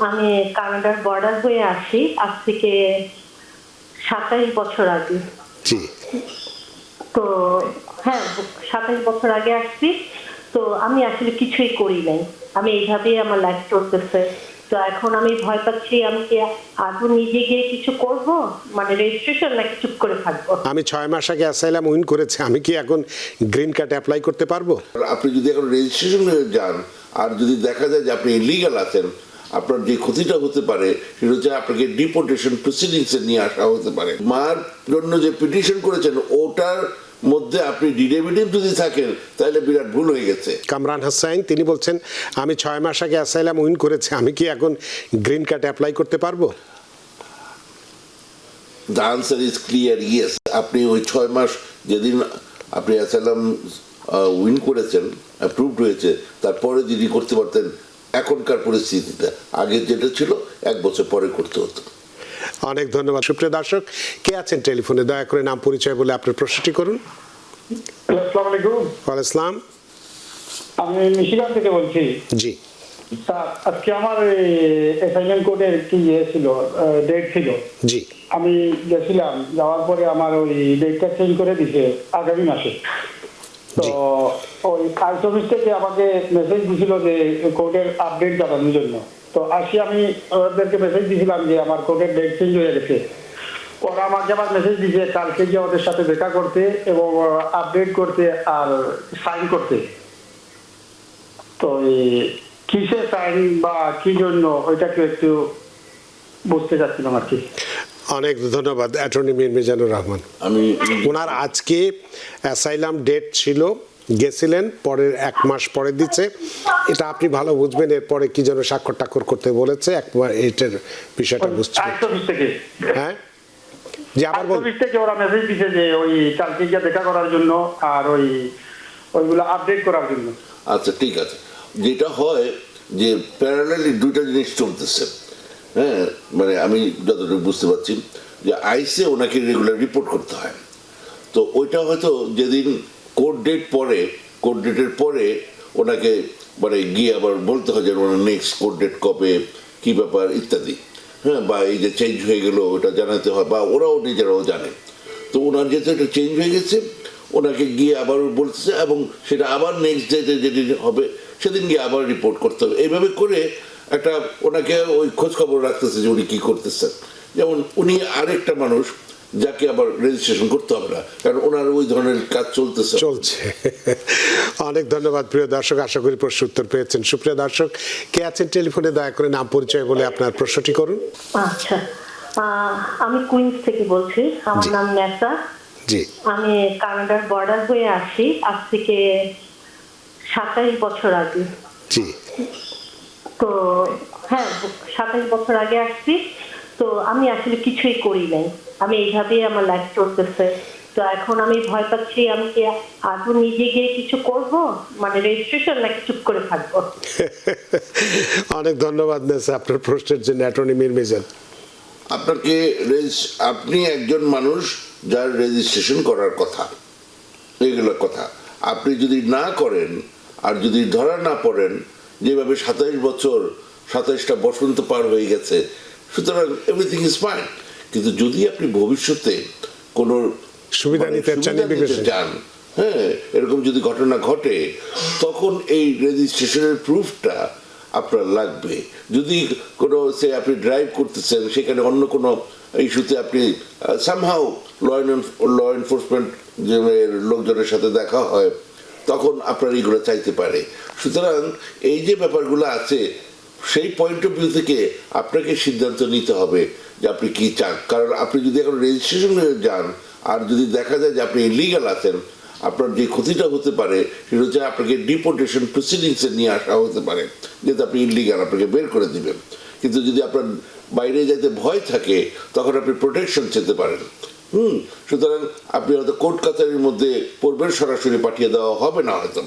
আমি কানাডার বর্ডার হয়ে আসি আজ থেকে 27 বছর আগে। জি। তো হ্যাঁ, 27 বছর আগে আসছি। তো আমি আসলে কিছুই করি নাই, আমি এইভাবেই আমার লাইফ চলতেছে। তো এখন আমি ভয় পাচ্ছি, আমি কি আদৌ নিজে গিয়ে কিছু করব, মানে রেজিস্ট্রেশন, নাকি চুপ করে থাকবো। আমি 6 মাস আগে অ্যাসাইলাম উইন করেছি, আমি কি এখন গ্রিন কার্ড অ্যাপ্লাই করতে পারবো? আপনি যদি এখন রেজিস্ট্রেশন হয়ে যান আর যদি দেখা যায় যে আপনি ইলিগাল আছেন, আপনার যে ক্ষতিটা হতে পারে সেটা হচ্ছে আপনাকে ডিপোর্টেশন প্রসিডিংসে নিয়ে আসা হতে পারে। মার জন্য যে পিটিশন করেছেন ওটার মধ্যে আপনি ডিডেভিটিভ যদি থাকেন তাহলে বিরাট ভুল হয়ে গেছে। কামরান হোসাইন তিনি বলছেন আমি 6 মাস আগে অ্যাসাইলাম উইন করেছি, আমি কি এখন গ্রিন কার্ড অ্যাপ্লাই করতে পারবো? The answer is clear, yes. আপনি ওই 6 মাস যেদিন আপনি অ্যাসাইলাম উইন করেছেন, অ্যাপ্রুভড হয়েছে, তারপরে যদি করতে পারতেন এখনকার পরিস্থিতিতে, আগে যেটা ছিল 1 বছর পরে করতে হতো। অনেক ধন্যবাদ। সুপ্রিয় দর্শক, কে আছেন টেলিফোনে? দয়া করে নাম পরিচয় বলে আপনার প্রশ্নটি করুন। আসসালামু আলাইকুম। ওয়ালাইকুম আসসালাম। আমি মিশিগান থেকে বলছি। জি স্যার, আজকে আমার অ্যাসাইনমেন্ট কোডের কি ছিল, ডেট ছিল। জি। আমি গেছিলাম, যাওয়ার পরে আমার ওই ডেটটা চেঞ্জ করে দিছে আগামী মাসে। তো ওই আইস অফিস থেকে আমাকে মেসেজ দিছিল যে কোডের আপডেট জানানোর জন্য। তো আসি আমি ওদেরকে মেসেজ দিয়েছিলাম যে আমার কোডের ডেট চেঞ্জ হয়ে গেছে। ওরা আমাকে আবার মেসেজ দিয়েছে কালকে গিয়ে ওদের সাথে দেখা করতে এবং আপডেট করতে আর সাইন করতে। তো কিসে সাইন বা কি জন্য ওইটাকে একটু বুঝতে চাচ্ছিলাম আর কি। অনেক ধন্যবাদ অ্যাটর্নি মীর মিজানুর রহমান। আমি ওনার আজকে অ্যাসাইলাম ডেট ছিল, গেছিলেন, পরের 1 মাস পরে দিচ্ছে। এটা আপনি ভালো বুঝবেন, এরপরে কি যেন স্বাক্ষর টাক্ষর করতে বলেছে, একবার এটার বিষয়টা বুঝছি। আইস অফিস থেকে, হ্যাঁ যে আবার আইস বল। অফিস থেকে ওরা মেসেজ দিছে যে ওই কালকে গিয়ে দেখা করার জন্য আর ওইগুলো আপডেট করার জন্য। আচ্ছা ঠিক আছে। যেটা হয় যে প্যারালালি দুইটা জিনিস চলতেছে। হ্যাঁ, মানে আমি যতটুকু বুঝতে পারছি যে আইসে ওনাকে রেগুলার রিপোর্ট করতে হয়। তো ওইটা হয়তো যেদিন কোর্ট ডেট পরে, কোর্ট ডেটের পরে ওনাকে মানে গিয়ে আবার বলতে হয় যে ওনার নেক্সট কোর্ট ডেট কবে, কী ব্যাপার ইত্যাদি। হ্যাঁ, বা এই যে চেঞ্জ হয়ে গেলো ওটা জানাতে হয়, বা ওরাও নিজেরাও জানে। তো ওনার যেহেতু এটা চেঞ্জ হয়ে গেছে, ওনাকে গিয়ে আবার বলতেছে এবং সেটা আবার নেক্সট ডেতে যেদিন হবে সেদিন গিয়ে আবার রিপোর্ট করতে হবে। এইভাবে করে একটা ওনাকে ওই খোঁজ খবর রাখতেছে যে উনি কী করতেছেন। যেমন উনি আরেকটা মানুষ যাকে আবার রেজিস্ট্রেশন করতে হবে না, কারণ ওনার ওই ধরনের কাজ চলছে। অনেক ধন্যবাদ প্রিয় দর্শক, আশা করি প্রশ্ন উত্তর পেয়েছেন। সুপ্রিয় দর্শক, কে আছেন টেলিফোনে? দয়া করে নাম পরিচয় বলে আপনার প্রশ্নটি করুন। আচ্ছা, আমি কুইন্স থেকে বলছি, আমার নাম নেসা। জি। আমি কানাডার বর্ডার হয়ে আসি আজ থেকে 27 বছর আগে। জি। তো হ্যাঁ, 27 বছর আগে আসছি। তো আমি আসলে কিছুই করি নাই, আমি এইভাবেই আমার লাইফ চলতেছে। তো এখন আমি ভয় পাচ্ছি, আমি কি আদৌ নিজে গিয়ে কিছু করব, মানে রেজিস্ট্রেশন, নাকি চুপ করে থাকবো। অনেক ধন্যবাদ নেসা আপনার প্রশ্নের জন্য। অ্যাটর্নি মীর মিজান, আপনাকে আপনি একজন মানুষ যার রেজিস্ট্রেশন করার কথা, এগুলোর কথা আপনি যদি না করেন আর যদি ধরা না পড়েন, যেভাবে 27 বছর 27টা বসন্ত পার হয়ে গেছে, সুতরাং এভরিথিং ইজ ফাইন। কিন্তু যদি আপনি ভবিষ্যতে কোনো সুবিধা নিতে চান, হ্যাঁ, এরকম যদি ঘটনা ঘটে, তখন এই রেজিস্ট্রেশনের প্রুফটা আপনার লাগবে। যদি কোনো আপনি ড্রাইভ করতেছেন, সেখানে অন্য কোনো ইস্যুতে আপনি সামহাউ ল এনফোর্সমেন্ট যে লোকজনের সাথে দেখা হয়, তখন আপনার এইগুলো চাইতে পারে। সুতরাং এই যে ব্যাপারগুলো আছে, সেই পয়েন্ট অফ ভিউ থেকে আপনাকে সিদ্ধান্ত নিতে হবে যে আপনি কি চান। কারণ আপনি যদি এখন রেজিস্ট্রেশন হয়ে যান আর যদি দেখা যায় যে আপনি ইলিগাল আছেন, আপনার যে ক্ষতিটা হতে পারে সেটা হচ্ছে আপনাকে ডিপোর্টেশন প্রসিডিংসে নিয়ে আসা হতে পারে, যেহেতু আপনি ইলিগাল, আপনাকে বের করে দিবেন। কিন্তু যদি আপনার বাইরে যেতে ভয় থাকে, তখন আপনি প্রোটেকশন চেতে পারেন। সুতরাং আপনি হয়তো কোর্ট কাছারির মধ্যে পড়বেন, সরাসরি পাঠিয়ে দেওয়া হবে না হয়তো,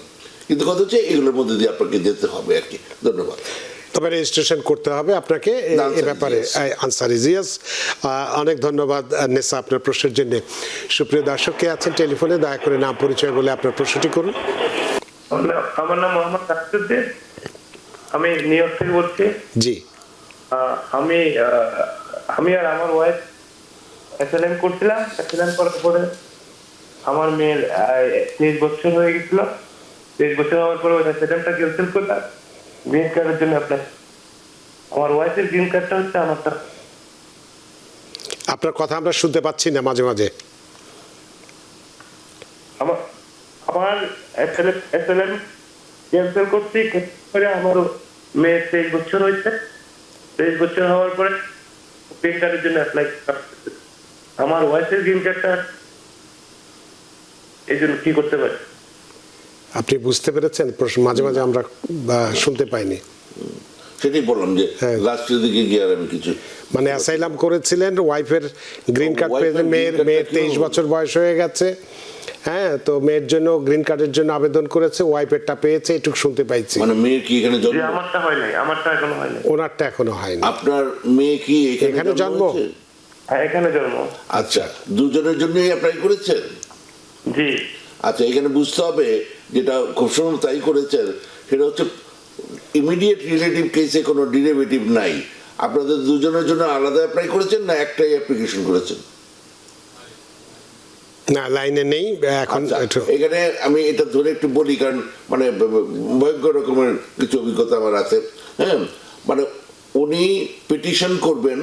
কিন্তু কথা হচ্ছে এগুলোর মধ্যে দিয়ে আপনাকে যেতে হবে আর কি। ধন্যবাদ। তবে রেজিস্ট্রেশন করতে হবে আপনাকে এ ব্যাপারে। Answer is yes. অনেক ধন্যবাদ নেসা আপনার প্রশ্নের জন্য। সুপ্রিয় দর্শক, কে আছেন টেলিফোনে? দয়া করে নাম পরিচয় বলে আপনার প্রশ্নটি করুন। আমার নাম মোহাম্মদ তাসকির, আমি নিউ ইয়র্ক থেকে বলছি। জি। আমি আর আমার ওয়াইফ অ্যাসাইলাম করছিলাম। অ্যাসাইলাম করার পরে আমার মেয়ের 23 বছর হয়ে গেছিল। 23 বছর হওয়ার পরে ওই অ্যাসাইলামটা ক্যান্সেল করলাম। গ্রিন কার্ডের জন্য অ্যাপ্লাই। আমার ওয়াইফের গ্রিন কার্ডটা হচ্ছে আমারটা। আপনার কথা আমরা শুনতে পাচ্ছি না মাঝে মাঝে। আমার অ্যাসাইলাম ক্যান্সেল করছি। পরে আমার মেয়ের 23 বছর হয়েছে। 23 বছর হওয়ার পরে গ্রিন কার্ডের জন্য অ্যাপ্লাই করতে। আমার ওয়াইফের গ্রিন কার্ডটা এই জন্য কি করতে পারি? আপনি বুঝতে পেরেছেন? মাঝে মাঝে আমরা শুনতে পাইনি। সেটাই বললাম যে হ্যাঁ। লাস্টের দিকে গিয়ে আর আমি কিছু মানে অ্যাসাইলাম করেছিলেন, ওয়াইফের গ্রিন কার্ড ওয়াইফের পেয়েছেন, মেয়ের green cardটা 23 কি বছর বয়স হয়ে গেছে। হ্যাঁ, তো মেয়ের জন্য গ্রিন কার্ডের জন্য আবেদন করেছে, ওয়াইফেরটা পেয়েছে, এটুকু শুনতে পাইছি। মানে মেয়ে কি এখানে যে জন্ম? আমারটা হয় নাই, আমারটা এখনো হয় নাই। ওনারটা এখনো হয়নি। আপনার মেয়ে কি এখানে জন্ম? হয়েছে? হ্যাঁ, এখানে জন্ম। আচ্ছা, দুজনের জন্যই অ্যাপ্লাই করেছেন? জি। আচ্ছা, এখানে বুঝতে হবে যেটা খুব সুন্দর তাই করেছেন, সেটা হচ্ছে ইমিডিয়েট রিলেটিভ কেসে কোনো ডেরিভেটিভ নাই। আপনাদের দুজনের জন্য আলাদা অ্যাপ্লাই করেছেন না একটাই অ্যাপ্লিকেশন করেছেন? না, লাইনে নেই এখন। আচ্ছা, একটু এখানে আমি এটা ধরে একটু বলি, কারণ মানে ভয়ঙ্কর রকমের কিছু অভিজ্ঞতা আমার আছে। হ্যাঁ, মানে উনি পিটিশন করবেন,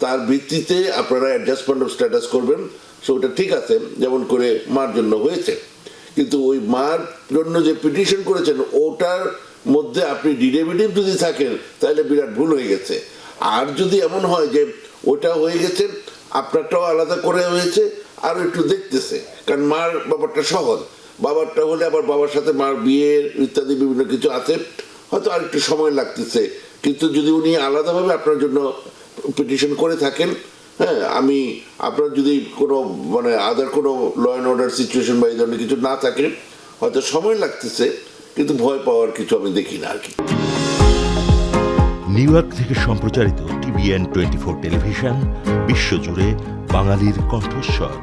তার ভিত্তিতে আপনারা অ্যাডজাস্টমেন্ট অফ স্ট্যাটাস করবেন। সো ওটা ঠিক আছে, যেমন করে মার জন্য হয়েছে। কিন্তু ওই মার জন্য যে পিটিশন করেছেন ওটার মধ্যে আপনি ডেরিভেটিভ যদি থাকেন তাহলে বিরাট ভুল হয়ে গেছে। আর যদি এমন হয় যে ওটা হয়ে গেছে, আপনারটাও আলাদা করে হয়েছে, আর একটু দেখতেছে, কারণ মার ব্যাপারটা সহজ, বাবারটা হলে আবার বাবার সাথে মার বিয়ে ইত্যাদি বিভিন্ন কিছু আছে, হয়তো আর একটু সময় লাগতেছে। কিন্তু যদি উনি আলাদাভাবে আপনার জন্য পিটিশন করে থাকেন, হ্যাঁ, আমি আপনার যদি কোনো মানে আদার কোনো ল অ্যান্ড অর্ডার সিচুয়েশন বা এই ধরনের কিছু না থাকে, হয়তো সময় লাগতেছে, কিন্তু ভয় পাওয়ার কিছু আমি দেখি না আর কি। নিউ ইয়র্ক থেকে সম্প্রচারিত TVN 24 টেলিভিশন বিশ্বজুড়ে বাঙালির কণ্ঠস্বর।